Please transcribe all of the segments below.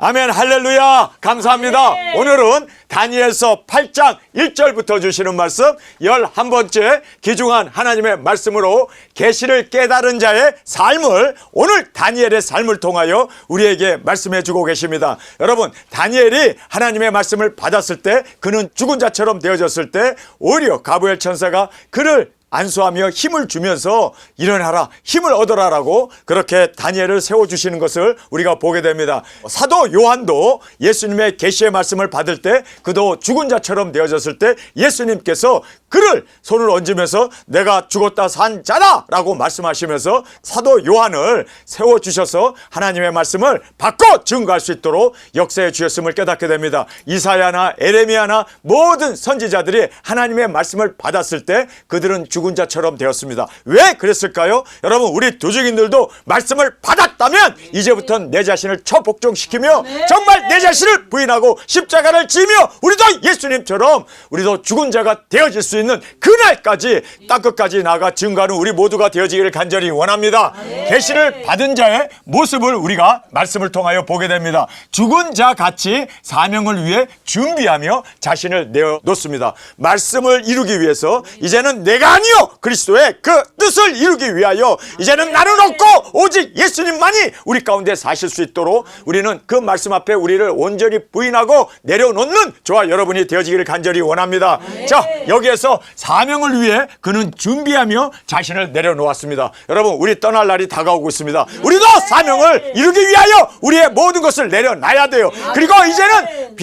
아멘. 할렐루야. 감사합니다. 오늘은 다니엘서 8장 1절부터 주시는 말씀 11번째 귀중한 하나님의 말씀으로 계시를 깨달은 자의 삶을 오늘 다니엘의 삶을 통하여 우리에게 말씀해 주고 계십니다. 여러분, 다니엘이 하나님의 말씀을 받았을 때 그는 죽은 자처럼 되어졌을 때 오히려 가브리엘 천사가 그를 안수하며 힘을 주면서 일어나라, 힘을 얻어라라고 그렇게 다니엘을 세워주시는 것을 우리가 보게 됩니다. 사도 요한도 예수님의 계시의 말씀을 받을 때 그도 죽은 자처럼 되어졌을 때 예수님께서 그를 손을 얹으면서 내가 죽었다 산 자다 라고 말씀하시면서 사도 요한을 세워주셔서 하나님의 말씀을 바꿔 증거할 수 있도록 역사해 주셨음을 깨닫게 됩니다. 이사야나 에레미야나 모든 선지자들이 하나님의 말씀을 받았을 때 그들은 죽은 자처럼 되었습니다. 왜 그랬을까요? 여러분, 우리 도적인들도 말씀을 받았다면 이제부터는 내 자신을 처복종시키며 정말 내 자신을 부인하고 십자가를 지며 우리도 예수님처럼 우리도 죽은 자가 되어질 수 있는 그날까지 땅끝까지 나가 증거하는 우리 모두가 되어지기를 간절히 원합니다. 계시를 받은 자의 모습을 우리가 말씀을 통하여 보게 됩니다. 죽은 자 같이 사명을 위해 준비하며 자신을 내어놓습니다. 말씀을 이루기 위해서 이제는 내가 아니요 그리스도의 그 뜻을 이루기 위하여 이제는 나는 없고 오직 예수님만이 우리 가운데 사실 수 있도록 우리는 그 말씀 앞에 우리를 온전히 부인하고 내려놓는 저와 여러분이 되어지기를 간절히 원합니다. 자, 여기에서 사명을 위해 그는 준비하며 자신을 내려놓았습니다. 여러분, 우리 떠날 날이 다가오고 있습니다. 우리도 사명을 이루기 위하여 우리의 모든 것을 내려놔야 돼요. 그리고 이제는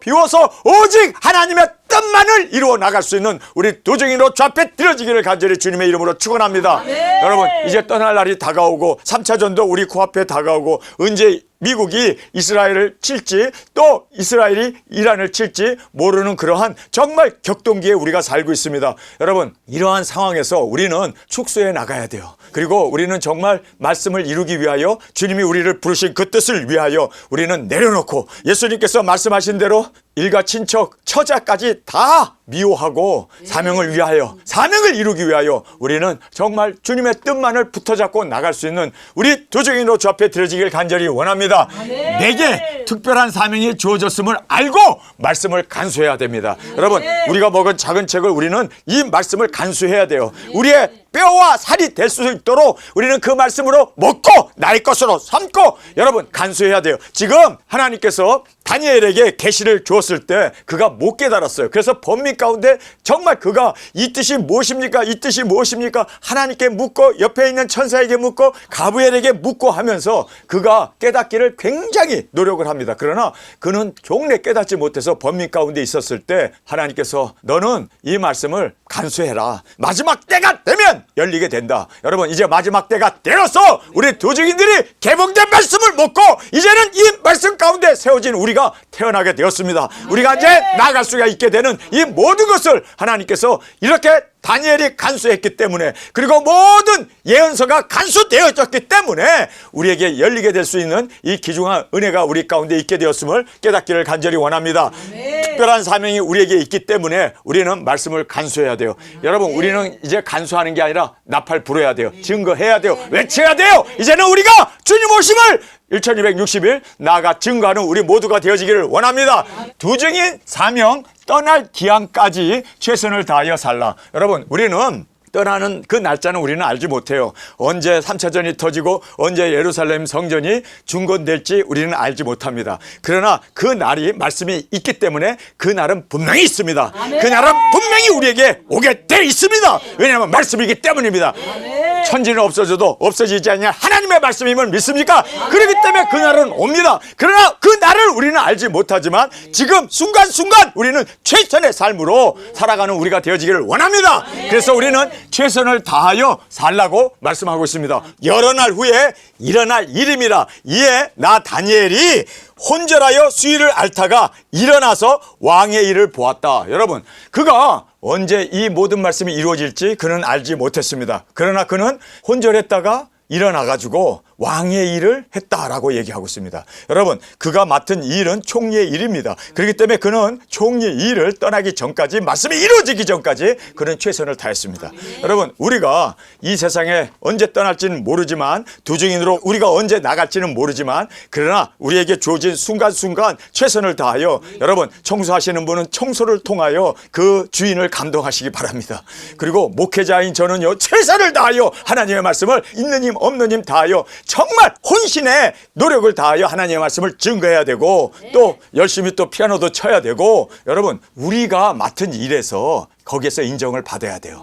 비우서 오직 하나님의 뜻만을 이루어 나갈 수 있는 우리 도정인으로 좌패 들어지기를 간절히 주님의 이름으로 축원합니다. 여러분, 이제 떠날 날이 다가오고 3차전도 우리 코앞에 다가오고 언제 미국이 이스라엘을 칠지 또 이스라엘이 이란을 칠지 모르는 그러한 정말 격동기에 우리가 살고 있습니다. 여러분, 이러한 상황에서 우리는 축소해 나가야 돼요. 그리고 우리는 정말 말씀을 이루기 위하여 주님이 우리를 부르신 그 뜻을 위하여 우리는 내려놓고 예수님께서 말씀하신 대로 일가 친척 처자까지 다 미워하고 사명을 위하여 사명을 이루기 위하여 우리는 정말 주님의 뜻만을 붙어잡고 나갈 수 있는 우리 도적인으로 주 앞에 드려지길 간절히 원합니다. 내게 특별한 사명이 주어졌음을 알고 말씀을 간수해야 됩니다. 여러분, 우리가 먹은 작은 책을 우리는 이 말씀을 간수해야 돼요. 우리의 뼈와 살이 될 수 있도록 우리는 그 말씀으로 먹고 나의 것으로 삼고 여러분 간수해야 돼요. 지금 하나님께서 다니엘에게 계시를 주었을 때 그가 못 깨달았어요. 그래서 번민 가운데 정말 그가 이 뜻이 무엇입니까? 이 뜻이 무엇입니까? 하나님께 묻고 옆에 있는 천사에게 묻고 가브리엘에게 묻고 하면서 그가 깨닫기를 굉장히 노력을 합니다. 그러나 그는 종래 깨닫지 못해서 번민 가운데 있었을 때 하나님께서 너는 이 말씀을 간수해라. 마지막 때가 되면 열리게 된다. 여러분, 이제 마지막 때가 되어서 우리 도적인들이 개봉된 말씀을 먹고 이제는 이 말씀 가운데 세워진 우리가 태어나게 되었습니다. 우리가 이제 나아갈 수가 있게 되는 이 모든 것을 하나님께서 이렇게 다니엘이 간수했기 때문에 그리고 모든 예언서가 간수되어졌기 때문에 우리에게 열리게 될 수 있는 이 귀중한 은혜가 우리 가운데 있게 되었음을 깨닫기를 간절히 원합니다. 특별한 사명이 우리에게 있기 때문에 우리는 말씀을 간수해야 돼요. 여러분, 우리는 이제 간수하는 게 아니라 나팔 불어야 돼요. 증거해야 돼요. 외쳐야 돼요. 이제는 우리가 주님 오심을 1260일 나아가 증거하는 우리 모두가 되어지기를 원합니다. 도적인 사명 떠날 기한까지 최선을 다하여 살라. 여러분, 우리는 떠나는 그 날짜는 우리는 알지 못해요. 언제 3차전이 터지고 언제 예루살렘 성전이 중건될지 우리는 알지 못합니다. 그러나 그 날이 말씀이 있기 때문에 그 날은 분명히 있습니다. 그 날은 분명히 우리에게 오게 돼 있습니다. 왜냐하면 말씀이기 때문입니다. 천지는 없어져도 없어지지 않냐 하나님의 말씀임을 믿습니까? 그렇기 때문에 그날은 옵니다. 그러나 그 날을 우리는 알지 못하지만 지금 순간순간 우리는 최선의 삶으로 살아가는 우리가 되어지기를 원합니다. 그래서 우리는 최선을 다하여 살라고 말씀하고 있습니다. 여러 날 후에 일어날 일임이라. 이에 나 다니엘이 혼절하여 수위를 앓다가 일어나서 왕의 일을 보았다. 여러분, 그가 언제 이 모든 말씀이 이루어질지 그는 알지 못했습니다. 그러나 그는 혼절했다가 일어나가지고 왕의 일을 했다라고 얘기하고 있습니다. 여러분, 그가 맡은 이 일은 총리의 일입니다. 그렇기 때문에 그는 총리의 일을 떠나기 전까지, 말씀이 이루어지기 전까지 그는 최선을 다했습니다. 여러분, 우리가 이 세상에 언제 떠날지는 모르지만, 두증인으로 우리가 언제 나갈지는 모르지만, 그러나 우리에게 주어진 순간순간 최선을 다하여, 여러분, 청소하시는 분은 청소를 통하여 그 주인을 감동하시기 바랍니다. 그리고 목회자인 저는요, 최선을 다하여 하나님의 말씀을 있는 힘 없는 힘 다하여 정말 혼신의 노력을 다하여 하나님의 말씀을 증거해야 되고, 또 열심히 또 피아노도 쳐야 되고, 여러분, 우리가 맡은 일에서 거기에서 인정을 받아야 돼요.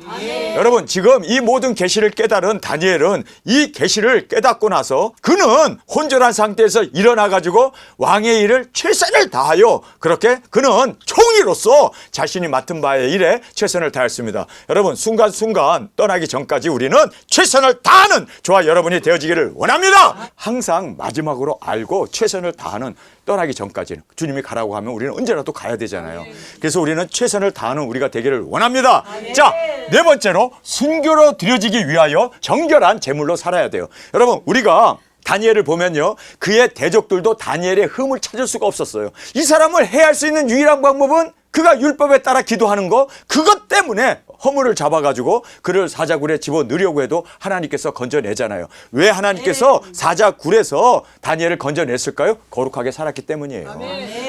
여러분, 지금 이 모든 계시를 깨달은 다니엘은 이 계시를 깨닫고 나서 그는 혼전한 상태에서 일어나 가지고 왕의 일을 최선을 다하여, 그렇게 그는 총리로서 자신이 맡은 바의 일에 최선을 다했습니다. 여러분, 순간순간 떠나기 전까지 우리는 최선을 다하는 저와 여러분이 되어지기를 원합니다. 항상 마지막으로 알고 최선을 다하는, 떠나기 전까지는 주님이 가라고 하면 우리는 언제라도 가야 되잖아요. 그래서 우리는 최선을 다하는 우리가 되기를 원합니다. 자, 네 번째로 순교로 드려지기 위하여 정결한 제물로 살아야 돼요. 여러분, 우리가 다니엘을 보면요, 그의 대적들도 다니엘의 흠을 찾을 수가 없었어요. 이 사람을 해할 수 있는 유일한 방법은 그가 율법에 따라 기도하는 거, 그것 때문에 허물을 잡아가지고 그를 사자굴에 집어넣으려고 해도 하나님께서 건져내잖아요. 왜 하나님께서 사자굴에서 다니엘을 건져냈을까요? 거룩하게 살았기 때문이에요.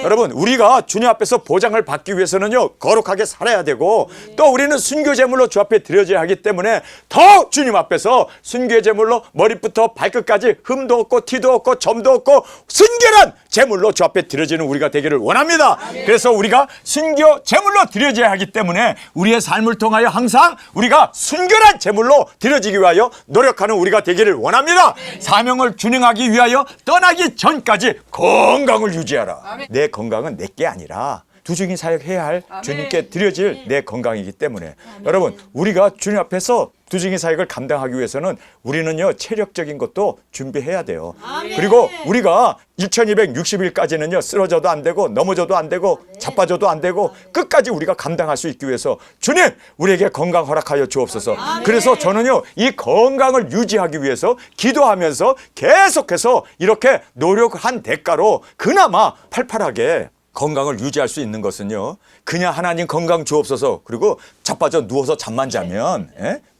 여러분, 우리가 주님 앞에서 보장을 받기 위해서는요, 거룩하게 살아야 되고, 또 우리는 순교제물로 주 앞에 드려져야 하기 때문에 더 주님 앞에서 순교제물로 머리부터 발끝까지 흠도 없고 티도 없고 점도 없고 순결한 제물로 주 앞에 드려지는 우리가 되기를 원합니다. 그래서 우리가 순교제물로 드려져야 하기 때문에 우리의 삶을 통하여 항상 우리가 순결한 제물로 드려지기 위하여 노력하는 우리가 되기를 원합니다. 사명을 준행하기 위하여 떠나기 전까지 건강을 유지하라. 내 건강은 내게 아니라 두중인 사역해야 할 주님께 드려질 내 건강이기 때문에, 여러분, 우리가 주님 앞에서 두중인 사역을 감당하기 위해서는 우리는요, 체력적인 것도 준비해야 돼요. 그리고 우리가 1260일까지는요, 쓰러져도 안 되고 넘어져도 안 되고 자빠져도 안 되고 끝까지 우리가 감당할 수 있기 위해서 주님, 우리에게 건강 허락하여 주옵소서. 그래서 저는요, 이 건강을 유지하기 위해서 기도하면서 계속해서 이렇게 노력한 대가로 그나마 팔팔하게 건강을 유지할 수 있는 것은요, 그냥 하나님 건강 주옵소서, 그리고 자빠져 누워서 잠만 자면,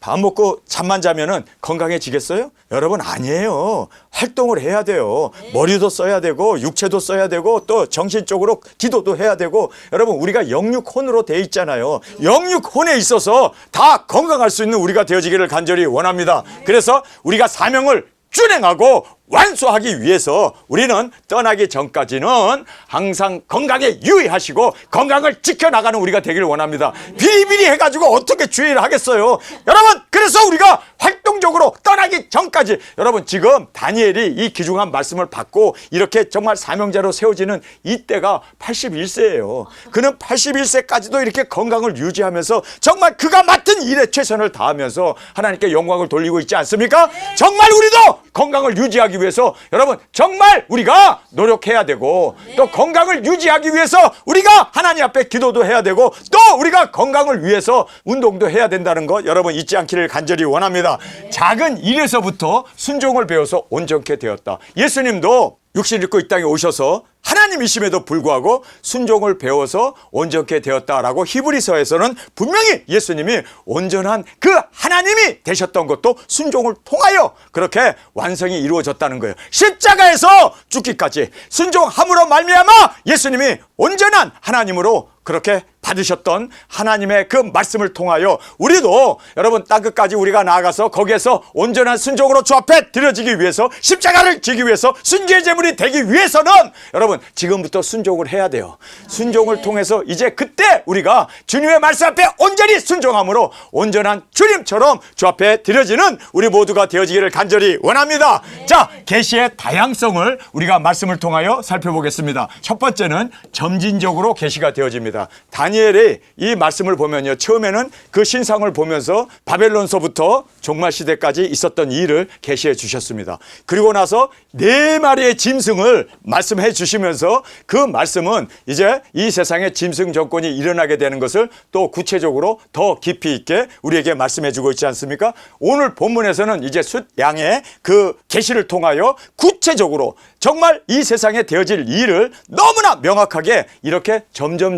밥 먹고 잠만 자면은 건강해지겠어요? 여러분, 아니에요. 활동을 해야 돼요. 머리도 써야 되고 육체도 써야 되고 또 정신적으로 기도도 해야 되고. 여러분, 우리가 영육혼으로 돼 있잖아요. 영육혼에 있어서 다 건강할 수 있는 우리가 되어지기를 간절히 원합니다. 그래서 우리가 사명을 준행하고 완수하기 위해서 우리는 떠나기 전까지는 항상 건강에 유의하시고 건강을 지켜나가는 우리가 되기를 원합니다. 비리비리 해가지고 어떻게 주의를 하겠어요? 여러분, 그래서 우리가 활동적으로 떠나기 전까지, 여러분, 지금 다니엘이 이 귀중한 말씀을 받고 이렇게 정말 사명자로 세워지는 이때가 81세예요. 그는 81세까지도 이렇게 건강을 유지하면서 정말 그가 맡은 일에 최선을 다하면서 하나님께 영광을 돌리고 있지 않습니까? 정말 우리도 건강을 유지하기 위해서, 여러분, 정말 우리가 노력해야 되고, 또 건강을 유지하기 위해서 우리가 하나님 앞에 기도도 해야 되고, 또 우리가 건강을 위해서 운동도 해야 된다는 것, 여러분, 잊지 않기를 간절히 원합니다. 작은 일에서부터 순종을 배워서 온전케 되었다. 예수님도 육신 입고 이 땅에 오셔서 하나님이심에도 불구하고 순종을 배워서 온전케 되었다라고 히브리서에서는 분명히 예수님이 온전한 그 하나님이 되셨던 것도 순종을 통하여 그렇게 완성이 이루어졌다는 거예요. 십자가에서 죽기까지 순종함으로 말미암아 예수님이 온전한 하나님으로 그렇게 받으셨던 하나님의 그 말씀을 통하여 우리도, 여러분, 땅끝까지 우리가 나아가서 거기에서 온전한 순종으로 주 앞에 드려지기 위해서, 십자가를 지기 위해서, 순교의 제물이 되기 위해서는 여러분 지금부터 순종을 해야 돼요. 순종을 통해서 이제 그때 우리가 주님의 말씀 앞에 온전히 순종함으로 온전한 주님처럼 주 앞에 드려지는 우리 모두가 되어지기를 간절히 원합니다. 자, 계시의 다양성을 우리가 말씀을 통하여 살펴보겠습니다. 첫 번째는 점진적으로 계시가 되어집니다. 다니엘 다니엘이 이 말씀을 보면요, 처음에는 그 신상을 보면서 바벨론서부터 종말 시대까지 있었던 일을 계시해 주셨습니다. 그리고 나서 4마리의 짐승을 말씀해 주시면서 그 말씀은 이제 이 세상에 짐승 정권이 일어나게 되는 것을 또 구체적으로 더 깊이 있게 우리에게 말씀해 주고 있지 않습니까? 오늘 본문에서는 이제 숫양의 그 계시를 통하여 구체적으로 정말 이 세상에 되어질 일을 너무나 명확하게 이렇게 점점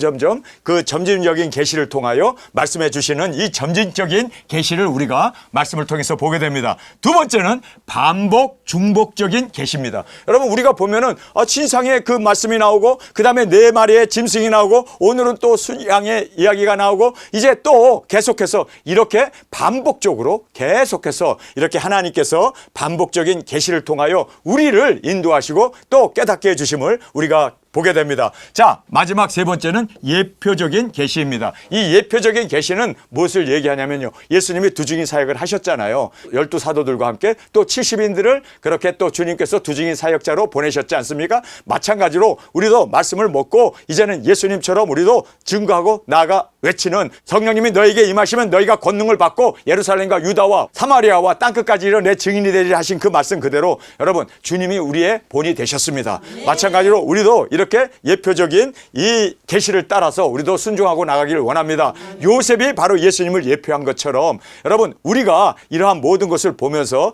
그 점진적인 계시를 통하여 말씀해 주시는 이 점진적인 계시를 우리가 말씀을 통해서 보게 됩니다. 두 번째는 반복 중복적인 계시입니다. 여러분, 우리가 보면은 신상의 그 말씀이 나오고 그 다음에 4마리의 짐승이 나오고 오늘은 또 숫양의 이야기가 나오고 이제 또 계속해서 이렇게 반복적으로 계속해서 이렇게 하나님께서 반복적인 계시를 통하여 우리를 인도하시고 또 깨닫게 해주심을 우리가 보게 됩니다. 자, 마지막 세 번째는 예표적인 계시입니다. 이 예표적인 계시는 무엇을 얘기하냐면요, 예수님이 두중인 사역을 하셨잖아요. 12사도들과 함께 또 70인들을 그렇게 또 주님께서 두중인 사역자로 보내셨지 않습니까? 마찬가지로 우리도 말씀을 먹고 이제는 예수님처럼 우리도 증거하고 나아가 외치는, 성령님이 너에게 임하시면 너희가 권능을 받고 예루살렘과 유다와 사마리아와 땅끝까지 이르러 내 증인이 되리라 하신 그 말씀 그대로 여러분, 주님이 우리의 본이 되셨습니다. 마찬가지로 우리도 이렇게 예표적인 이 계시를 따라서 우리도 순종하고 나가기를 원합니다. 요셉이 바로 예수님을 예표한 것처럼 여러분, 우리가 이러한 모든 것을 보면서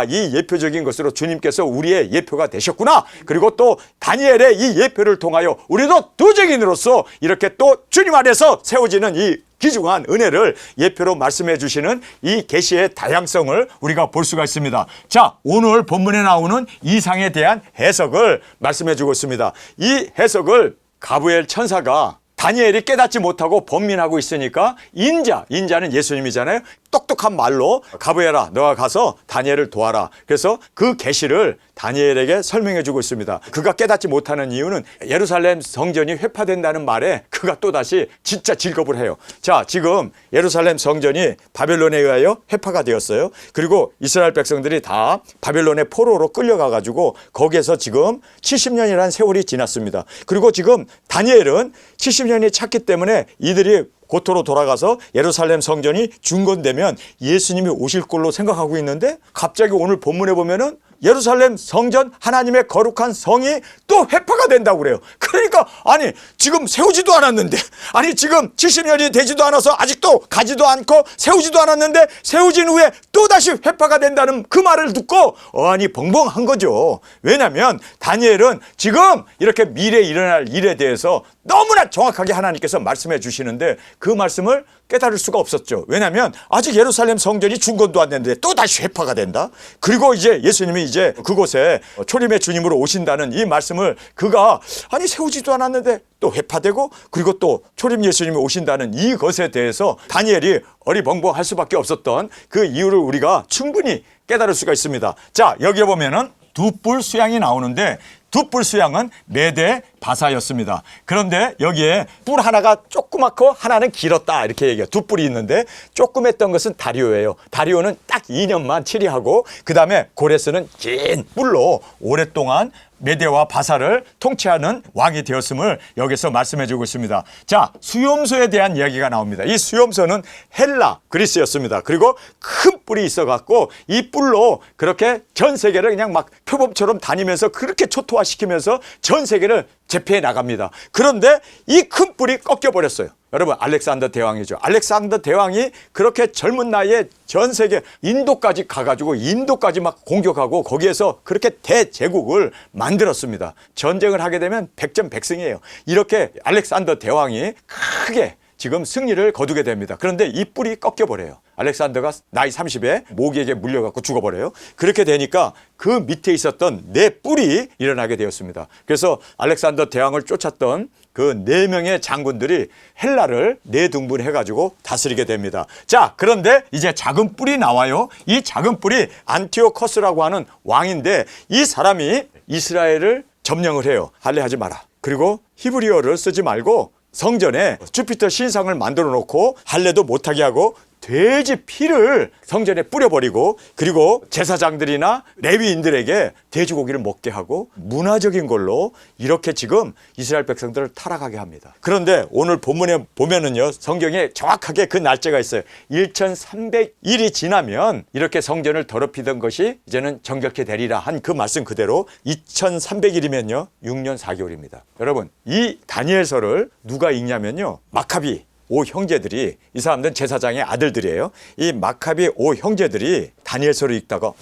이 예표적인 것으로 주님께서 우리의 예표가 되셨구나. 그리고 또 다니엘의 이 예표를 통하여 우리도 두증인으로서 이렇게 또 주님 안에서 세워지는 이 귀중한 은혜를 예표로 말씀해 주시는 이 계시의 다양성을 우리가 볼 수가 있습니다. 자, 오늘 본문에 나오는 이상에 대한 해석을 말씀해 주고 있습니다. 이 해석을 가브리엘 천사가 다니엘이 깨닫지 못하고 번민하고 있으니까 인자는 예수님이잖아요. 똑똑한 말로 가브리엘아, 너가 가서 다니엘을 도와라. 그래서 그 계시를 다니엘에게 설명해 주고 있습니다. 그가 깨닫지 못하는 이유는 예루살렘 성전이 회파된다는 말에 그가 또다시 진짜 질겁을 해요. 자, 지금 예루살렘 성전이 바벨론에 의하여 회파가 되었어요. 그리고 이스라엘 백성들이 다 바벨론의 포로로 끌려가 가지고 거기에서 지금 70년이라는 세월이 지났습니다. 그리고 지금 다니엘은 70년이 찼기 때문에 이들이 고토로 돌아가서 예루살렘 성전이 중건되면 예수님이 오실 걸로 생각하고 있는데 갑자기 오늘 본문에 보면은 예루살렘 성전, 하나님의 거룩한 성이 또 회파가 된다고 그래요. 그러니까 아니 지금 세우지도 않았는데, 아니 지금 70년이 되지도 않아서 아직도 가지도 않고 세우지도 않았는데 세우진 후에 또다시 회파가 된다는 그 말을 듣고 아니 벙벙한 거죠. 왜냐하면 다니엘은 지금 이렇게 미래에 일어날 일에 대해서 너무나 정확하게 하나님께서 말씀해 주시는데 그 말씀을 깨달을 수가 없었죠. 왜냐하면 아직 예루살렘 성전이 중건도 안 됐는데 또 다시 회파가 된다. 그리고 이제 예수님이 이제 그곳에 초림의 주님으로 오신다는 이 말씀을 그가 아니 세우지도 않았는데 또 회파되고 그리고 또 초림 예수님이 오신다는 이것에 대해서 다니엘이 어리벙벙할 수밖에 없었던 그 이유를 우리가 충분히 깨달을 수가 있습니다. 자, 여기에 보면은 두 뿔 수양이 나오는데 두 뿔 수양은 메대 바사였습니다. 그런데 여기에 뿔 하나가 조그맣고 하나는 길었다 이렇게 얘기해요. 두 뿔이 있는데 조그맸던 것은 다리오예요. 다리오는 딱 2년만 치리하고 그 다음에 고레스는 긴 뿔로 오랫동안 메대와 바사를 통치하는 왕이 되었음을 여기서 말씀해 주고 있습니다. 자, 수염소에 대한 이야기가 나옵니다. 이 수염소는 헬라 그리스였습니다. 그리고 큰 뿔이 있어 갖고 이 뿔로 그렇게 전 세계를 그냥 막 표범처럼 다니면서 그렇게 초토화시키면서 전 세계를 제패해 나갑니다. 그런데 이 큰 뿔이 꺾여 버렸어요. 여러분, 알렉산더 대왕이죠. 알렉산더 대왕이 그렇게 젊은 나이에 전 세계 인도까지 가가지고 인도까지 막 공격하고 거기에서 그렇게 대제국을 만들었습니다. 전쟁을 하게 되면 백전백승이에요. 이렇게 알렉산더 대왕이 크게 지금 승리를 거두게 됩니다. 그런데 이 뿔이 꺾여버려요. 알렉산더가 나이 30에 모기에게 물려갖고 죽어버려요. 그렇게 되니까 그 밑에 있었던 네 뿔이 일어나게 되었습니다. 그래서 알렉산더 대왕을 쫓았던 그 4명의 장군들이 헬라를 내등분해가지고 다스리게 됩니다. 자, 그런데 이제 작은 뿔이 나와요. 이 작은 뿔이 안티오커스라고 하는 왕인데 이 사람이 이스라엘을 점령을 해요. 할례하지 마라. 그리고 히브리어를 쓰지 말고 성전에 주피터 신상을 만들어 놓고 할례도 못하게 하고 돼지 피를 성전에 뿌려버리고, 그리고 제사장들이나 레위인들에게 돼지고기를 먹게 하고 문화적인 걸로 이렇게 지금 이스라엘 백성들을 타락하게 합니다. 그런데 오늘 본문에 보면은요, 성경에 정확하게 그 날짜가 있어요. 1300일이 지나면 이렇게 성전을 더럽히던 것이 이제는 정결케 되리라 한 그 말씀 그대로 2300일이면요 6년 4개월입니다. 여러분, 이 다니엘서를 누가 읽냐면요, 마카비 5형제들이, 이 사람들은 제사장의 아들들이에요. 이 마카비 5형제들이 다니엘서를 읽다가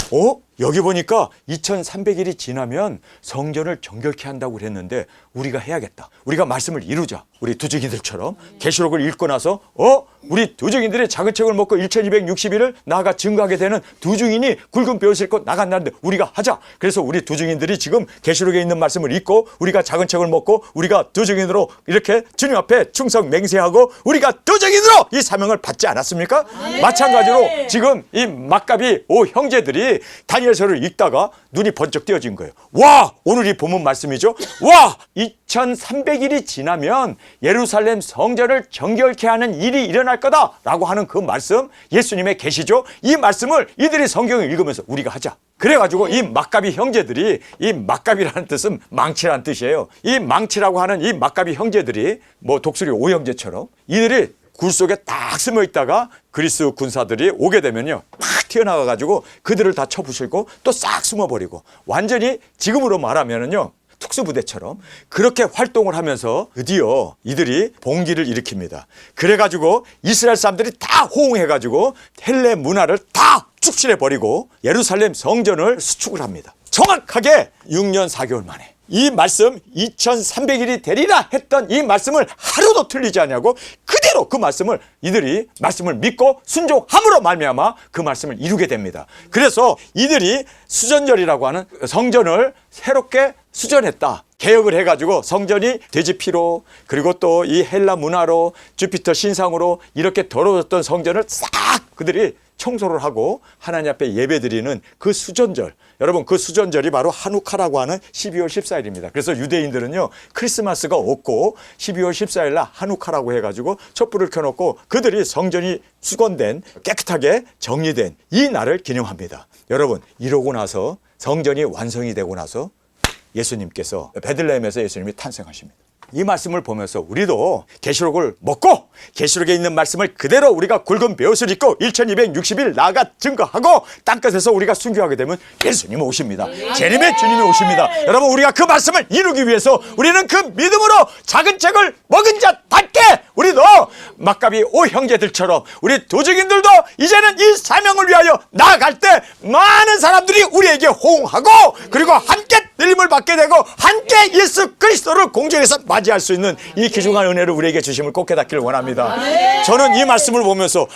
여기 보니까 2300일이 지나면 성전을 정결케 한다고 그랬는데 우리가 해야겠다. 우리가 말씀을 이루자. 우리 두증인들처럼 계시록을 읽고 나서 우리 두증인들이 작은 책을 먹고 1260일을 나아가 증거하게 되는 두증인이 굵은 뼈를 싣고 나간다는데 우리가 하자. 그래서 우리 두증인들이 지금 계시록에 있는 말씀을 읽고 우리가 작은 책을 먹고 우리가 두증인으로 이렇게 주님 앞에 충성 맹세하고 우리가 두증인으로 이 사명을 받지 않았습니까? 네. 마찬가지로 지금 이 마카비 5형제들이 다니엘서를 읽다가 눈이 번쩍 띄어진 거예요. 와, 오늘 이 본문 말씀이죠. 와, 2300일이 지나면 예루살렘 성전을 정결케 하는 일이 일어날 거다라고 하는 그 말씀, 예수님의 계시죠. 이 말씀을 이들이 성경을 읽으면서 우리가 하자. 그래가지고 이 마카비 형제들이, 이 마카비라는 뜻은 망치라는 뜻이에요. 이 망치라고 하는 이 마카비 형제들이 뭐 독수리 5형제처럼 이들이 굴 속에 딱 숨어 있다가 그리스 군사들이 오게 되면요, 탁 튀어나와가지고 그들을 다 쳐부수고 또 싹 숨어버리고, 완전히 지금으로 말하면은요 특수부대처럼 그렇게 활동을 하면서 드디어 이들이 봉기를 일으킵니다. 그래가지고 이스라엘 사람들이 다 호응해가지고 헬레 문화를 다 축출해버리고 예루살렘 성전을 수축을 합니다. 정확하게 6년 4개월 만에. 이 말씀 2300일이 되리라 했던 이 말씀을 하루도 틀리지 않냐고 그대로 그 말씀을 이들이 말씀을 믿고 순종함으로 말미암아 그 말씀을 이루게 됩니다. 그래서 이들이 수전절이라고 하는 성전을 새롭게 수전했다. 개혁을 해가지고 성전이 돼지 피로, 그리고 또 이 헬라 문화로, 주피터 신상으로 이렇게 더러워졌던 성전을 싹 그들이 청소를 하고 하나님 앞에 예배드리는 그 수전절, 여러분 그 수전절이 바로 한우카라고 하는 12월 14일입니다. 그래서 유대인들은요 크리스마스가 없고 12월 14일 날 한우카라고 해가지고 촛불을 켜놓고 그들이 성전이 수건된, 깨끗하게 정리된 이 날을 기념합니다. 여러분, 이러고 나서 성전이 완성이 되고 나서 예수님께서 베들레헴에서 예수님이 탄생하십니다. 이 말씀을 보면서 우리도 계시록을 먹고 계시록에 있는 말씀을 그대로 우리가 굵은 벼슬 입고 1260일 나아가 증거하고 땅끝에서 우리가 순교하게 되면 예수님 오십니다. 재림의 주님이 오십니다. 여러분, 우리가 그 말씀을 이루기 위해서 우리는 그 믿음으로 작은 책을 먹은 자답게 우리도 마카비 5형제들처럼 우리 도적인들도 이제는 이 사명을 위하여 나아갈 때 많은 사람들이 우리에게 호응하고 그리고 함께 들림을 받게 되고 함께 예수 그리스도를 공중에서 맞이할 수 있는 이 귀중한 은혜를 우리에게 주심을 꼭 깨닫기를 원합니다. 저는 이 말씀을 보면서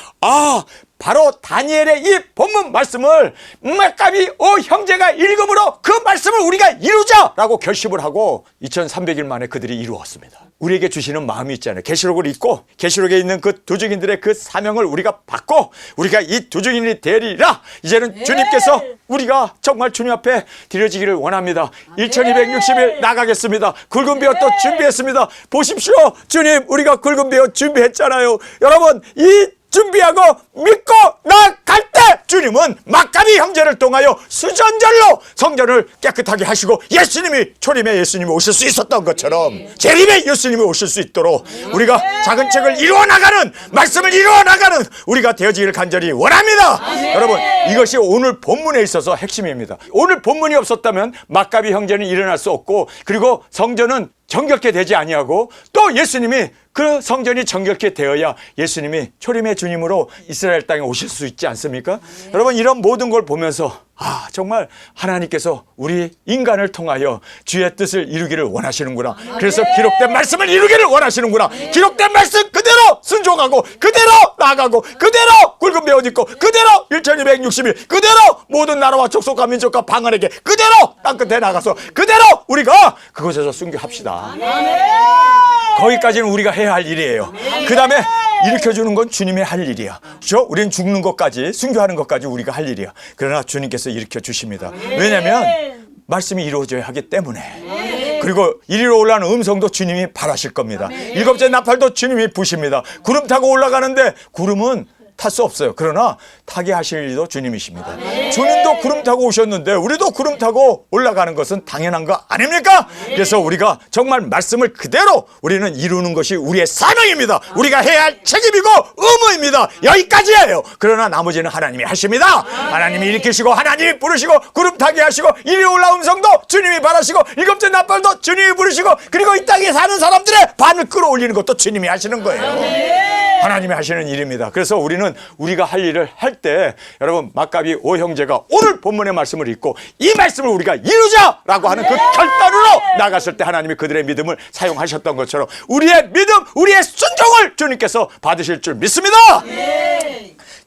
바로 다니엘의 이 본문 말씀을 마카비 5형제가 읽음으로 그 말씀을 우리가 이루자라고 결심을 하고 2300일 만에 그들이 이루었습니다. 우리에게 주시는 마음이 있잖아요. 계시록을 읽고 계시록에 있는 그 두증인들의 그 사명을 우리가 받고 우리가 이 두증인이 되리라. 이제는 주님께서 우리가 정말 주님 앞에 드려지기를 원합니다. 1260일 나가겠습니다. 굵은 벼 또 준비했습니다. 보십시오. 주님, 우리가 굵은 벼 준비했잖아요. 여러분, 이 준비하고 믿고 나갈 때 주님은 마카비 형제를 통하여 수전절로 성전을 깨끗하게 하시고 예수님이 초림의 예수님이 오실 수 있었던 것처럼 재림의 예수님이 오실 수 있도록 우리가 작은 책을 이루어 나가는, 말씀을 이루어 나가는 우리가 되어지기를 간절히 원합니다. 여러분, 이것이 오늘 본문에 있어서 핵심입니다. 오늘 본문이 없었다면 마카비 형제는 일어날 수 없고 그리고 성전은 정결케 되지 아니하고 또 예수님이 그 성전이 정결케 되어야 예수님이 초림의 주님으로 이스라엘 땅에 오실 수 있지 않습니까? 여러분, 이런 모든 걸 보면서 정말 하나님께서 우리 인간을 통하여 주의 뜻을 이루기를 원하시는구나. 그래서 기록된 말씀을 이루기를 원하시는구나. 기록된 말씀 그대로 순종하고 그대로 나아가고 그대로 굵은 벼 짚고 그대로 1260일 그대로 모든 나라와 족속과 민족과 방언에게 그대로 땅끝에 나가서 그대로 우리가 그곳에서 순교합시다. 거기까지는 우리가 해야 할 일이에요. 그 다음에 일으켜주는 건 주님의 할 일이야. 그렇죠? 우리는 죽는 것까지, 순교하는 것까지 우리가 할 일이야. 그러나 주님께서 일으켜 주십니다. 왜냐하면 말씀이 이루어져야 하기 때문에. 그리고 이리로 올라가는 음성도 주님이 바라실 겁니다. 일곱째 나팔도 주님이 부십니다. 구름 타고 올라가는데 구름은 탈 수 없어요. 그러나 타게 하실 이도 주님이십니다. 주님도 구름 타고 오셨는데 우리도 구름 타고 올라가는 것은 당연한 거 아닙니까? 그래서 우리가 정말 말씀을 그대로 우리는 이루는 것이 우리의 사명입니다. 우리가 해야 할 책임이고 의무입니다. 여기까지예요. 그러나 나머지는 하나님이 하십니다. 하나님이 일으키시고 하나님이 부르시고 구름 타게 하시고 이리 올라 음성도 주님이 바라시고 일곱째 낫벌도 주님이 부르시고 그리고 이 땅에 사는 사람들의 반을 끌어올리는 것도 주님이 하시는 거예요. 하나님이 하시는 일입니다. 그래서 우리는 우리가 할 일을 할 때 여러분 막가비 5형제가 오늘 본문의 말씀을 읽고 이 말씀을 우리가 이루자라고 하는 그 결단으로 나갔을 때 하나님이 그들의 믿음을 사용하셨던 것처럼 우리의 믿음, 우리의 순종을 주님께서 받으실 줄 믿습니다.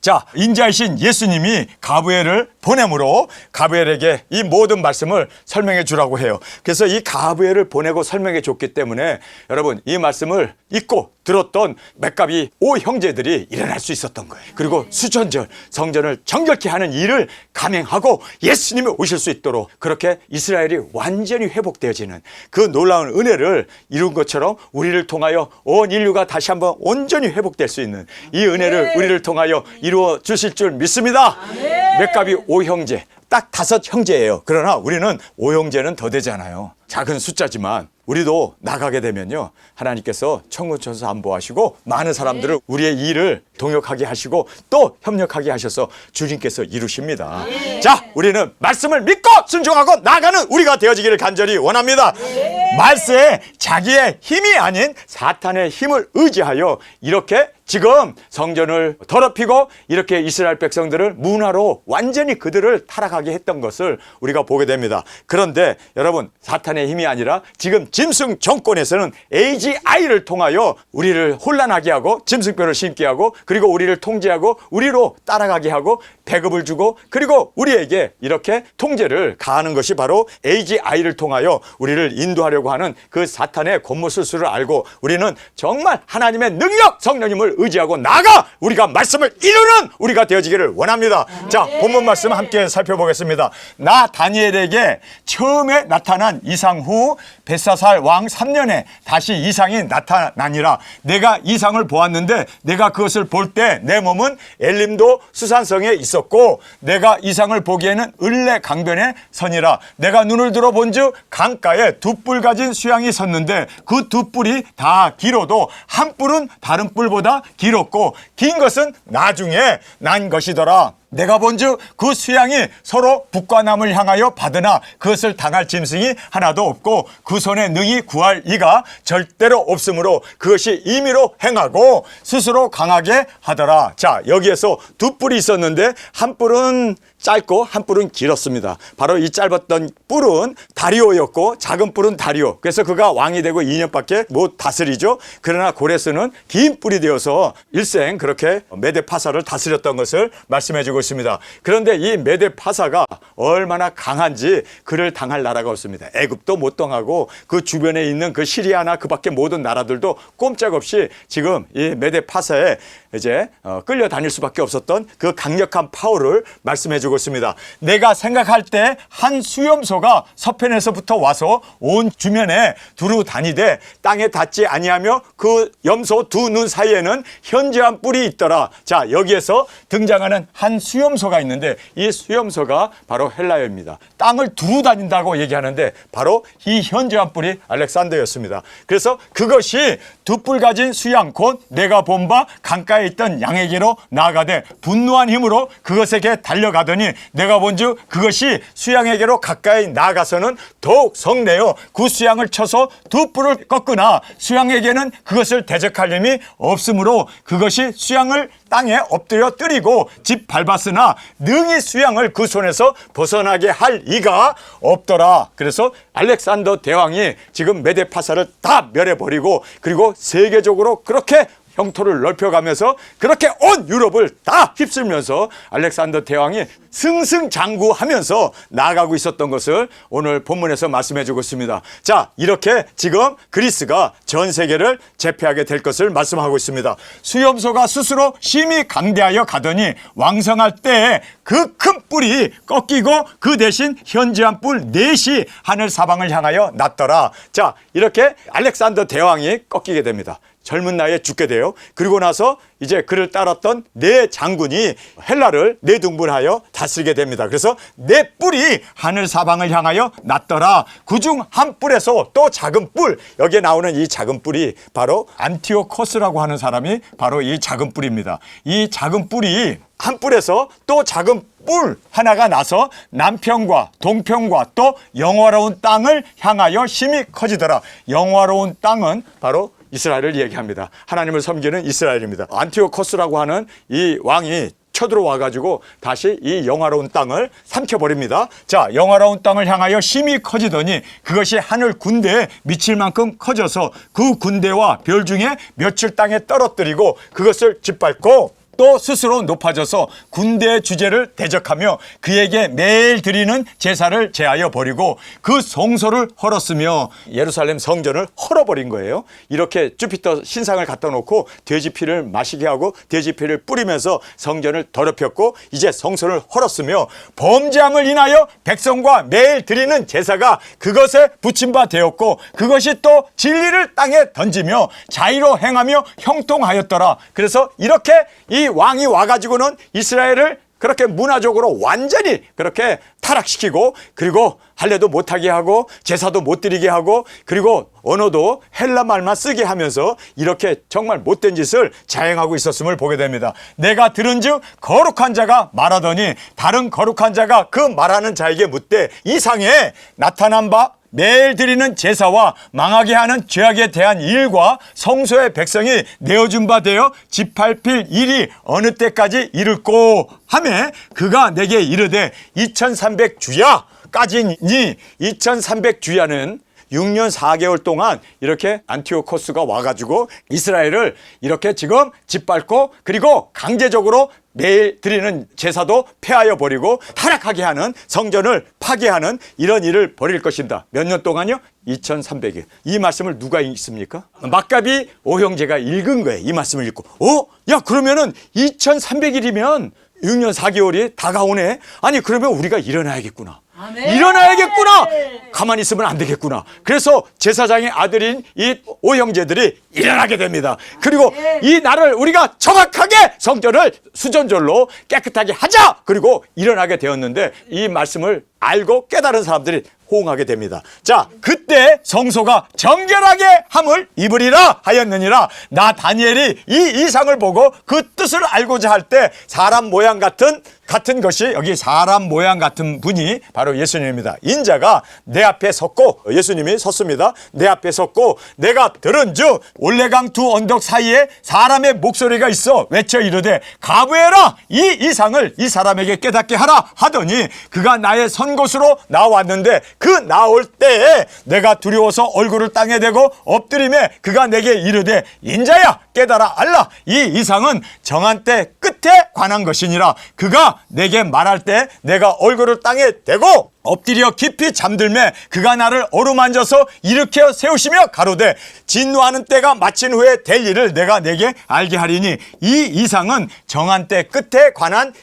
자, 인자이신 예수님이 가브엘을 보내므로 가브엘에게 이 모든 말씀을 설명해 주라고 해요. 그래서 이 가브엘을 보내고 설명해 줬기 때문에 여러분 이 말씀을 읽고 들었던 맷가비 5형제들이 일어날 수 있었던 거예요. 그리고 수전절 성전을 정결케 하는 일을 감행하고 예수님이 오실 수 있도록 그렇게 이스라엘이 완전히 회복되어지는 그 놀라운 은혜를 이룬 것처럼 우리를 통하여 온 인류가 다시 한번 온전히 회복될 수 있는 이 은혜를 우리를 통하여 이루어 주실 줄 믿습니다. 맷가비 5형제 딱 5형제예요. 그러나 우리는 5형제는 더 되잖아요. 작은 숫자지만 우리도 나가게 되면요 하나님께서 천군천사 안보하시고 많은 사람들을 우리의 일을 동역하게 하시고 또 협력하게 하셔서 주님께서 이루십니다. 자, 우리는 말씀을 믿고 순종하고 나가는 우리가 되어지기를 간절히 원합니다. 말세에 자기의 힘이 아닌 사탄의 힘을 의지하여 이렇게 지금 성전을 더럽히고 이렇게 이스라엘 백성들을 문화로 완전히 그들을 타락하게 했던 것을 우리가 보게 됩니다. 그런데 여러분 사탄의 힘이 아니라 지금 짐승 정권에서는 AGI를 통하여 우리를 혼란하게 하고 짐승뼈를 심게 하고 그리고 우리를 통제하고 우리로 따라가게 하고 배급을 주고 그리고 우리에게 이렇게 통제를 가하는 것이 바로 AGI를 통하여 우리를 인도하려고 하는 그 사탄의 권모술수를 알고 우리는 정말 하나님의 능력 성령님을 의지하고 나가 우리가 말씀을 이루는 우리가 되어지기를 원합니다. 자, 본문 말씀 함께 살펴보겠습니다. 나 다니엘에게 처음에 나타난 이상 후 벳사살 왕 3년에 다시 이상이 나타나니라. 내가 이상을 보았는데 내가 그것을 볼 때 내 몸은 엘림도 수산성에 있었고 내가 이상을 보기에는 을레 강변에 서니라. 내가 눈을 들어 본즉 강가에 두 뿔 가진 수양이 섰는데 그 두 뿔이 다 길어도 한 뿔은 다른 뿔보다 길었고 긴 것은 나중에 난 것이더라. 내가 본즉 그 수양이 서로 북과 남을 향하여 받으나 그것을 당할 짐승이 하나도 없고 그 손에 능히 구할 이가 절대로 없으므로 그것이 임의로 행하고 스스로 강하게 하더라. 자, 여기에서 두 뿔이 있었는데 한 뿔은 짧고 한 뿔은 길었습니다. 바로 이 짧았던 뿔은 다리오였고 작은 뿔은 다리오. 그래서 그가 왕이 되고 2년밖에 못 다스리죠. 그러나 고레스는 긴 뿔이 되어서 일생 그렇게 메데파사를 다스렸던 것을 말씀해주고 있습니다. 그런데 이 메데파사가 얼마나 강한지 그를 당할 나라가 없습니다. 애굽도 못 당하고 그 주변에 있는 그 시리아나 그 밖에 모든 나라들도 꼼짝없이 지금 이 메데파사에 이제 끌려다닐 수밖에 없었던 그 강력한 파워를 말씀해주고 있습니다. 내가 생각할 때 한 수염소가 서편에서부터 와서 온 주면에 두루 다니되 땅에 닿지 아니하며 그 염소 두 눈 사이에는 현저한 뿔이 있더라. 자, 여기에서 등장하는 한 수염소가 있는데 이 수염소가 바로 헬라어입니다. 땅을 두루 다닌다고 얘기하는데 바로 이 현저한 뿔이 알렉산더였습니다. 그래서 그것이 두 뿔 가진 수양 곧 내가 본 바 강가에 있던 양에게로 나아가되 분노한 힘으로 그것에게 달려가더니 내가 본즉 그것이 수양에게로 가까이 나아가서는 더욱 성내어 그 수양을 쳐서 두 뿔을 꺾으나 수양에게는 그것을 대적할 힘이 없으므로 그것이 수양을 땅에 엎드려 뜨리고 집 밟았으나 능히 수양을 그 손에서 벗어나게 할 이가 없더라. 그래서 알렉산더 대왕이 지금 메데파사를 다 멸해버리고 그리고 세계적으로 그렇게 영토를 넓혀가면서 그렇게 온 유럽을 다 휩쓸면서 알렉산더 대왕이 승승장구하면서 나아가고 있었던 것을 오늘 본문에서 말씀해주고 있습니다. 자, 이렇게 지금 그리스가 전 세계를 제패하게 될 것을 말씀하고 있습니다. 수염소가 스스로 심히 강대하여 가더니 왕성할 때에 그 큰 뿔이 꺾이고 그 대신 현저한 뿔 넷이 하늘 사방을 향하여 났더라. 자, 이렇게 알렉산더 대왕이 꺾이게 됩니다. 젊은 나이에 죽게 돼요. 거예요. 그리고 나서 이제 그를 따랐던 네 장군이 헬라를 네 등분하여 다스리게 됩니다. 그래서 네 뿔이 하늘 사방을 향하여 났더라. 그중 한 뿔에서 또 작은 뿔, 여기에 나오는 이 작은 뿔이 바로 안티오코스라고 하는 사람이 바로 이 작은 뿔입니다. 이 작은 뿔이 한 뿔에서 또 작은 뿔 하나가 나서 남편과 동편과 또 영화로운 땅을 향하여 심히 커지더라. 영화로운 땅은 바로 이스라엘을 얘기합니다. 하나님을 섬기는 이스라엘입니다. 안티오코스라고 하는 이 왕이 쳐들어와 가지고 다시 이 영화로운 땅을 삼켜버립니다. 자, 영화로운 땅을 향하여 심히 커지더니 그것이 하늘 군대에 미칠 만큼 커져서 그 군대와 별 중에 몇을 땅에 떨어뜨리고 그것을 짓밟고 또 스스로 높아져서 군대의 주제를 대적하며 그에게 매일 드리는 제사를 제하여 버리고 그 성소를 헐었으며 예루살렘 성전을 헐어버린 거예요. 이렇게 주피터 신상을 갖다 놓고 돼지 피를 마시게 하고 돼지 피를 뿌리면서 성전을 더럽혔고 이제 성소를 헐었으며 범죄함을 인하여 백성과 매일 드리는 제사가 그것에 붙임바 되었고 그것이 또 진리를 땅에 던지며 자의로 행하며 형통하였더라. 그래서 이렇게 이 왕이 와가지고는 이스라엘을 그렇게 문화적으로 완전히 그렇게 타락시키고 그리고 할례도 못하게 하고 제사도 못 드리게 하고 그리고 언어도 헬라 말만 쓰게 하면서 이렇게 정말 못된 짓을 자행하고 있었음을 보게 됩니다. 내가 들은즉 거룩한 자가 말하더니 다른 거룩한 자가 그 말하는 자에게 묻되 이 상에 나타난 바 매일 드리는 제사와 망하게 하는 죄악에 대한 일과 성소의 백성이 내어준 바 되어 짓밟힐 일이 어느 때까지 이를꼬 하매 그가 내게 이르되 2300주야까지니 2300주야는 6년 4개월 동안 이렇게 안티오코스가 와가지고 이스라엘을 이렇게 지금 짓밟고 그리고 강제적으로 매일 드리는 제사도 폐하여 버리고 타락하게 하는 성전을 파괴하는 이런 일을 벌일 것입니다. 몇 년 동안요? 2300일. 이 말씀을 누가 읽습니까? 막가비 오형제가 읽은 거예요. 이 말씀을 읽고. 야 그러면은 2300일이면 6년 4개월이 다가오네. 아니 그러면 우리가 일어나야겠구나. 일어나야겠구나. 가만히 있으면 안 되겠구나. 그래서 제사장의 아들인 이 오형제들이 일어나게 됩니다. 그리고 이 날을 우리가 정확하게 성전을 수전절로 깨끗하게 하자. 그리고 일어나게 되었는데 이 말씀을 알고 깨달은 사람들이 호응하게 됩니다. 자, 그때 성소가 정결하게 함을 입으리라 하였느니라. 나 다니엘이 이 이상을 보고 그 뜻을 알고자 할 때 사람 모양 같은 것이 여기 사람 모양 같은 분이 바로 예수님입니다. 인자가 내 앞에 섰고 예수님이 섰습니다. 내 앞에 섰고 내가 들은즉 올레강 두 언덕 사이에 사람의 목소리가 있어 외쳐 이르되 가부해라 이 이상을 이 사람에게 깨닫게 하라 하더니 그가 나의 선 곳으로 나왔는데 그 나올 때에 내가 두려워서 얼굴을 땅에 대고 엎드리매 그가 내게 이르되 인자야 깨달아 알라 이 이상은 정한 때 끝에 관한 것이니라. 그가 내게 말할 때 내가 얼굴을 땅에 대고 엎드려 깊이 잠들매 그가 나를 어루만져서 일으켜 세우시며 가로되 진노하는 때가 마친 후에 될 일을 내가 내게 알게 하리니 이 이상은 정한 때 끝에 관한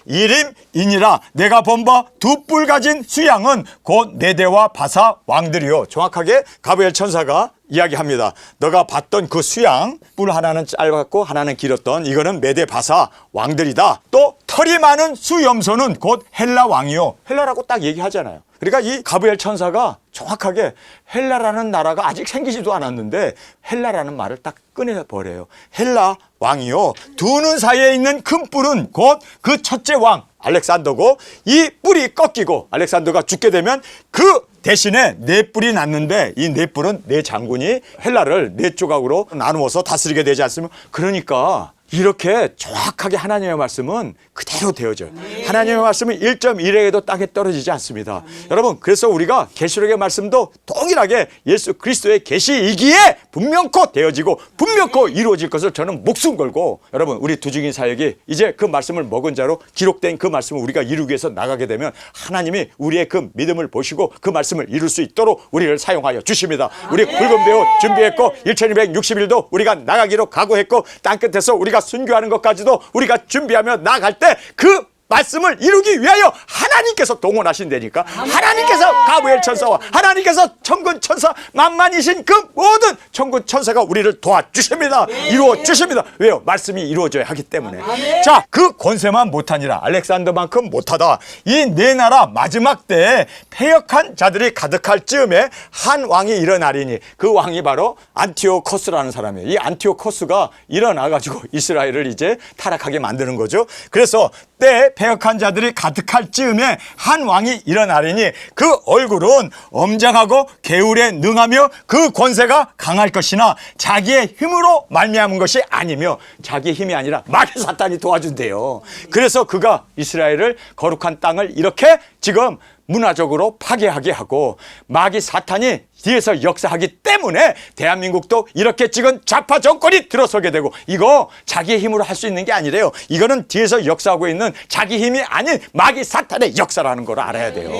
일임이니라. 내가 본 바 두 뿔 가진 수양은 곧 메대와 바사 왕들이요. 정확하게 가브리엘 천사가 이야기합니다. 너가 봤던 그 수양 뿔 하나는 짧았고 하나는 길었던 이거는 메대 바사 왕들이다. 또 털이 많은 수염소는 곧 헬라 왕이요. 헬라라고 딱 얘기하잖아요. 그러니까 이 가브리엘 천사가 정확하게 헬라라는 나라가 아직 생기지도 않았는데 헬라라는 말을 딱 꺼내버려요. 헬라 왕이요. 두 눈 사이에 있는 큰 뿔은 곧 그 첫째 왕 알렉산더고 이 뿔이 꺾이고 알렉산더가 죽게 되면 그 대신에 네 뿔이 났는데 이 네 뿔은 네 장군이 헬라를 네 조각으로 나누어서 다스리게 되지 않습니까? 그러니까 이렇게 정확하게 하나님의 말씀은 그대로 되어져요. 하나님의 말씀은 1.1핵에도 땅에 떨어지지 않습니다. 여러분 그래서 우리가 계시록의 말씀도 동일하게 예수 그리스도의 계시이기에 분명코 되어지고 분명코 이루어질 것을 저는 목숨 걸고 여러분 우리 두중인 사역이 이제 그 말씀을 먹은 자로 기록된 그 말씀을 우리가 이루기 위해서 나가게 되면 하나님이 우리의 그 믿음을 보시고 그 말씀을 이룰 수 있도록 우리를 사용하여 주십니다. 우리 붉은 배옷 준비했고 1260일도 우리가 나가기로 각오했고 땅끝에서 우리가 순교하는 것까지도 우리가 준비하며 나아갈 때 그 말씀을 이루기 위하여 하나님께서 동원하신다니까. 하나님께서 가브리엘 천사와 하나님께서 천군 천사 만만이신 그 모든 천군 천사가 우리를 도와주십니다. 이루어 주십니다. 왜요? 말씀이 이루어져야 하기 때문에. 자, 그 권세만 못하니라. 알렉산더만큼 못하다. 이 네 나라 마지막 때에 패역한 자들이 가득할 즈음에 한 왕이 일어나리니, 그 왕이 바로 안티오코스라는 사람이에요. 이 안티오코스가 일어나가지고 이스라엘을 이제 타락하게 만드는 거죠. 그래서 때 패역한 자들이 가득할 즈음에 한 왕이 일어나리니 그 얼굴은 엄장하고 개울에 능하며 그 권세가 강할 것이나 자기의 힘으로 말미암은 것이 아니며, 자기의 힘이 아니라 마귀 사탄이 도와준대요. 그래서 그가 이스라엘을 거룩한 땅을 이렇게 지금 문화적으로 파괴하게 하고 마귀 사탄이 뒤에서 역사하기 때문에 대한민국도 이렇게 지금 좌파 정권이 들어서게 되고, 이거 자기의 힘으로 할 수 있는 게 아니래요. 이거는 뒤에서 역사하고 있는 자기 힘이 아닌 마귀 사탄의 역사라는 걸 알아야 돼요.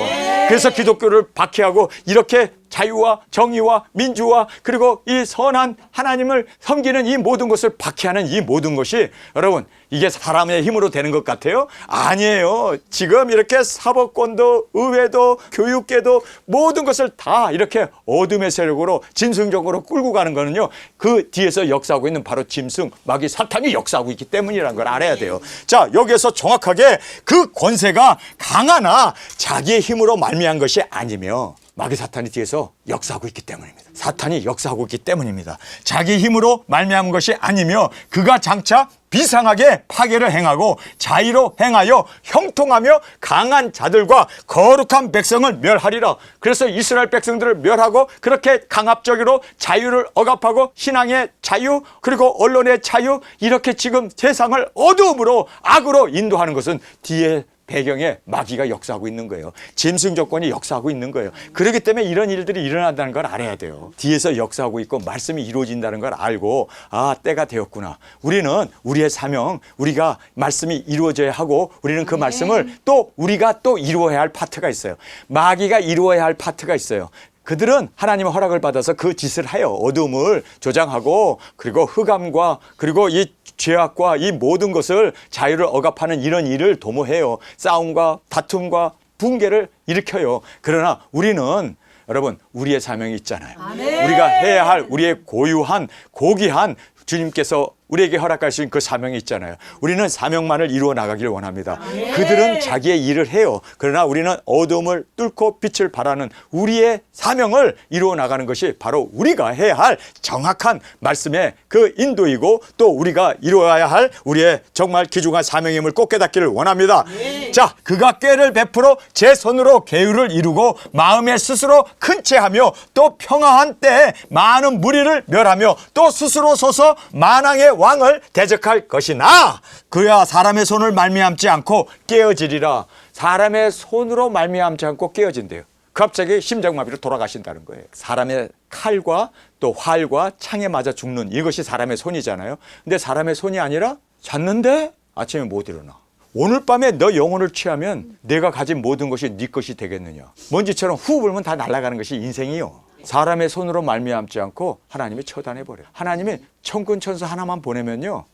그래서 기독교를 박해하고 이렇게 자유와 정의와 민주와 그리고 이 선한 하나님을 섬기는 이 모든 것을 박해하는 이 모든 것이, 여러분, 이게 사람의 힘으로 되는 것 같아요? 아니에요. 지금 이렇게 사법권도 의회도 교육계도 모든 것을 다 이렇게 어둠의 세력으로 짐승적으로 끌고 가는 거는요, 그 뒤에서 역사하고 있는 바로 짐승 마귀 사탄이 역사하고 있기 때문이라는 걸 알아야 돼요. 자, 여기에서 정확하게 그 권세가 강하나 자기의 힘으로 말미암은 것이 아니며 마귀 사탄이 뒤에서 역사하고 있기 때문입니다. 사탄이 역사하고 있기 때문입니다. 자기 힘으로 말미암은 것이 아니며 그가 장차 비상하게 파괴를 행하고 자의로 행하여 형통하며 강한 자들과 거룩한 백성을 멸하리라. 그래서 이스라엘 백성들을 멸하고 그렇게 강압적으로 자유를 억압하고 신앙의 자유 그리고 언론의 자유, 이렇게 지금 세상을 어두움으로 악으로 인도하는 것은 뒤에 배경에 마귀가 역사하고 있는 거예요. 짐승 조건이 역사하고 있는 거예요. 그렇기 때문에 이런 일들이 일어난다는 걸 알아야 돼요. 뒤에서 역사하고 있고 말씀이 이루어진다는 걸 알고, 아, 때가 되었구나. 우리는 우리의 사명, 우리가 말씀이 이루어져야 하고 우리는 그 말씀을 또 우리가 또 이루어야 할 파트가 있어요. 마귀가 이루어야 할 파트가 있어요. 그들은 하나님의 허락을 받아서 그 짓을 해요. 어둠을 조장하고 그리고 흑암과 그리고 이 죄악과 이 모든 것을 자유를 억압하는 이런 일을 도모해요. 싸움과 다툼과 붕괴를 일으켜요. 그러나 우리는, 여러분, 우리의 사명이 있잖아요. 우리가 해야 할 우리의 고유한 고귀한 주님께서 우리에게 허락하신 그 사명이 있잖아요. 우리는 사명만을 이루어 나가기를 원합니다. 그들은 자기의 일을 해요. 그러나 우리는 어둠을 뚫고 빛을 발하는 우리의 사명을 이루어 나가는 것이 바로 우리가 해야 할 정확한 말씀의 그 인도이고, 또 우리가 이루어야 할 우리의 정말 귀중한 사명임을 꼭 깨닫기를 원합니다. 자, 그가 꾀를 베풀어 제 손으로 계율을 이루고 마음에 스스로 큰 채하며 또 평화한 때에 많은 무리를 멸하며 또 스스로 서서 만왕의 왕을 대적할 것이나 그야 사람의 손을 말미암지 않고 깨어지리라. 사람의 손으로 말미암지 않고 깨어진대요. 갑자기 심장마비로 돌아가신다는 거예요. 사람의 칼과 또 활과 창에 맞아 죽는 이것이 사람의 손이잖아요. 근데 사람의 손이 아니라 잤는데 아침에 못 일어나. 오늘 밤에 너 영혼을 취하면 내가 가진 모든 것이 네 것이 되겠느냐. 먼지처럼 후 불면 다 날아가는 것이 인생이요. 사람의 손으로 말미암지 않고 하나님이 처단해버려요. 하나님이 천군 천사 하나만 보내면요,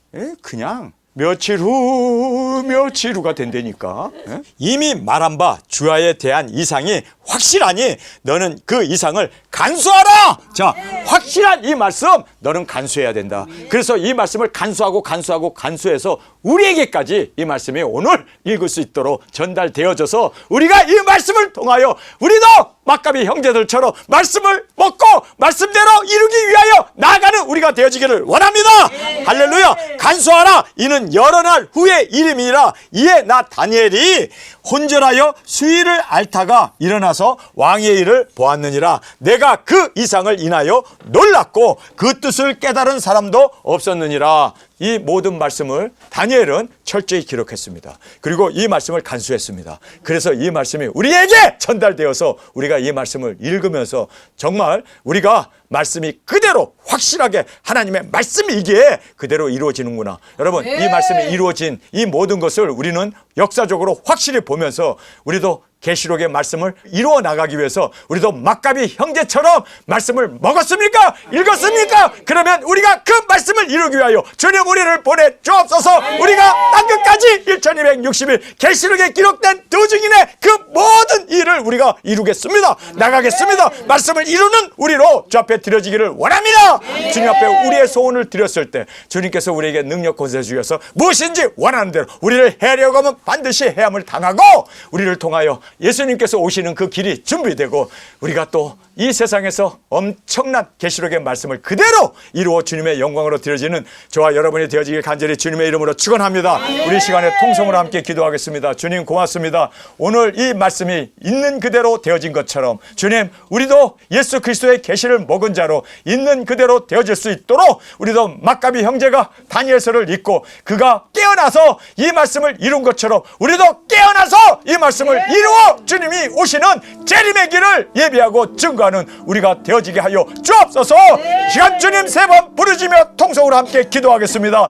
그냥 며칠 후가 된다니까. 이미 말한 바 주야에 대한 이상이 확실하니 너는 그 이상을 간수하라. 자, 확실한 이 말씀 너는 간수해야 된다. 그래서 이 말씀을 간수해서 우리에게까지 이 말씀이 오늘 읽을 수 있도록 전달되어져서 우리가 이 말씀을 통하여 우리도 막가비 형제들처럼 말씀을 먹고 말씀대로 이루기 위하여 나아가는 우리가 되어지기를 원합니다. 할렐루야. 간수하라. 이는 여러 날 후의 일임이라. 이에 나 다니엘이 혼절하여 수위를 앓다가 일어나서 왕의 일을 보았느니라. 내가 그 이상을 인하여 놀랐고 그 뜻을 깨달은 사람도 없었느니라. 이 모든 말씀을 다니엘은 철저히 기록했습니다. 그리고 이 말씀을 간수했습니다. 그래서 이 말씀이 우리에게 전달되어서 우리가 이 말씀을 읽으면서 정말 우리가 말씀이 그대로 확실하게 하나님의 말씀이기에 그대로 이루어지는구나. 여러분, 이 말씀이 이루어진 이 모든 것을 우리는 역사적으로 확실히 보면서 우리도 계시록의 말씀을 이루어 나가기 위해서 우리도 막가비 형제처럼 말씀을 먹었습니까? 읽었습니까? 그러면 우리가 그 말씀을 이루기 위하여 주님 우리를 보내 주옵소서. 우리가 땅끝까지 1260일 계시록에 기록된 두 증인의 그 모든 일을 우리가 이루겠습니다. 나가겠습니다. 말씀을 이루는 우리로 주 앞에 드려지기를 원합니다. 주님 앞에 우리의 소원을 드렸을 때 주님께서 우리에게 능력 권세 주셔서 무엇인지 원하는 대로 우리를 해려고 하면 반드시 해함을 당하고 우리를 통하여 예수님께서 오시는 그 길이 준비되고 우리가 또 이 세상에서 엄청난 계시록의 말씀을 그대로 이루어 주님의 영광으로 드려지는 저와 여러분이 되어지길 간절히 주님의 이름으로 축원합니다. 우리 시간에 통성으로 함께 기도하겠습니다. 주님 고맙습니다. 오늘 이 말씀이 있는 그대로 되어진 것처럼 주님 우리도 예수 그리스도의 계시를 먹은 자로 있는 그대로 되어질 수 있도록 우리도 막가비 형제가 다니엘서를 읽고 그가 깨어나서 이 말씀을 이룬 것처럼 우리도 깨어나서 이 말씀을 이루어 주님이 오시는 재림의 길을 예비하고 증거하는 우리가 되어지게 하여 주옵소서. 시간 주님 세 번 부르짖며 통성으로 함께 기도하겠습니다.